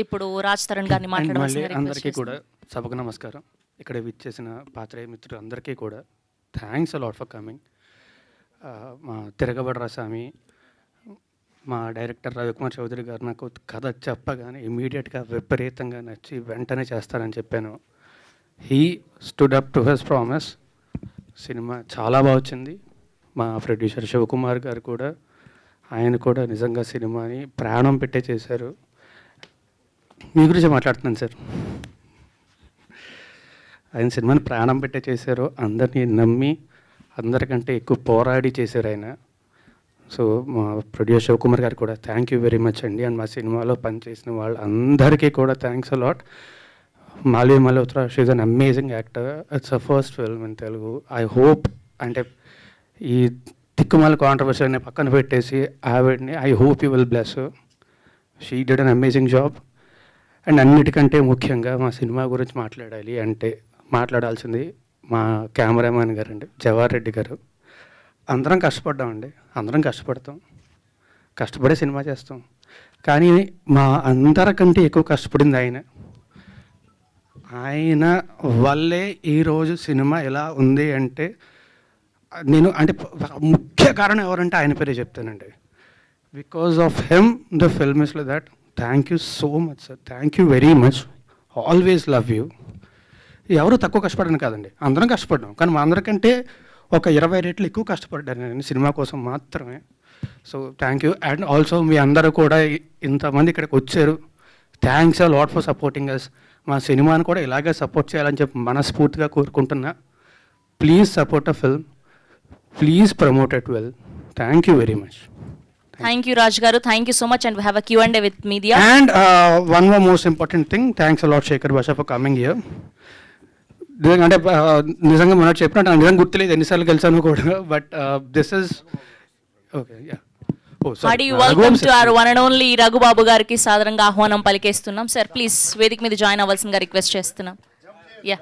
ఇప్పుడు రాజ్ తరుణ్ గారిని మళ్ళీ మాట్లాడవలసిందిగా అందరికీ రిక్వెస్ట్ కూడా సభకు నమస్కారం. ఇక్కడ విచ్చేసిన పాత్రేయ మిత్రులు అందరికీ కూడా థ్యాంక్స్ అలాట్ ఫర్ కమింగ్. మా తిరగబడి రాసామి, మా డైరెక్టర్ రవికుమార్ చౌదరి గారు నాకు కథ చెప్పగానే ఇమీడియట్గా విపరీతంగా నచ్చి వెంటనే చేస్తానని చెప్పాను. He stood up to his promise. Cinema చాలా బాగా వచ్చింది. మా ప్రొడ్యూసర్ శివకుమార్ గారు కూడా, ఆయన కూడా నిజంగా సినిమాని ప్రాణం పెట్టే చేశారు. మీ గురించి మాట్లాడుతున్నాను సార్. ఆయన సినిమాని ప్రాణం పెట్టే చేశారు, అందరినీ నమ్మి అందరికంటే ఎక్కువ పోరాడి చేశారు ఆయన. సో మా ప్రొడ్యూసర్ శివకుమార్ గారు కూడా థ్యాంక్ యూ వెరీ మచ్ అండి. అండ్ మా సినిమాలో పనిచేసిన వాళ్ళందరికీ కూడా thanks a lot. Malvi Malhotra, she is an amazing actor. It's a first film in Telugu. I hope, అంటే ఈ తిక్కుమాల కాంట్రవర్సీని పక్కన పెట్టేసి ఆవిడ్ని I hope you will bless. She did an amazing job. And అన్నిటికంటే ముఖ్యంగా మా సినిమా గురించి మాట్లాడాలి అంటే మాట్లాడాల్సింది మా కెమెరామ్యాన్ గారు అండి, జవహర్ రెడ్డి గారు. అందరం కష్టపడ్డామండి, అందరం కష్టపడతాం, కష్టపడే సినిమా చేస్తాం. కానీ మా అందరికంటే ఎక్కువ కష్టపడింది ఆయన. ఆయన వల్లే ఈరోజు సినిమా ఎలా ఉంది అంటే నేను అంటే ముఖ్య కారణం ఎవరంటే ఆయన పేరే చెప్తానండి. Because of him the film is like that. Thank you so much sir, thank you very much. Always love you. ఎవరు తక్కువ కష్టపడను కాదండి, అందరం కష్టపడ్డాం. కానీ మా అందరికంటే ఒక 20 రెట్లు ఎక్కువ కష్టపడ్డాను నేను సినిమా కోసం మాత్రమే. So thank you. And also మీ అందరూ కూడా ఇంతమంది ఇక్కడికి వచ్చారు. Thanks a lot for supporting us. మా సినిమాని కూడా ఇలాగే సపోర్ట్ చేయాలని చెప్పి మనస్ఫూర్తిగా కోరుకుంటున్నా. Please support a film, please promote it well. Thank you very much. Thank you Raj garu, thank you so much. And we have a Q&A with media. And one more most important thing, thanks a lot Shekhar Basha for coming here. అంటే నిజంగా మనం చెప్పినట్టు నాకు నిజంగా గుర్తులేదు ఎన్నిసార్లు కలిసాను కూడా. But this is okay. Yeah, welcome to our one and only Raghubabu గారికి సాదరంగా ఆహ్వానం పలికేస్తున్నాం. సార్ ప్లీజ్ వేదిక మీద జాయిన్ అవ్వాల్సిందిగా రిక్వెస్ట్ చేస్తున్నాం. యా.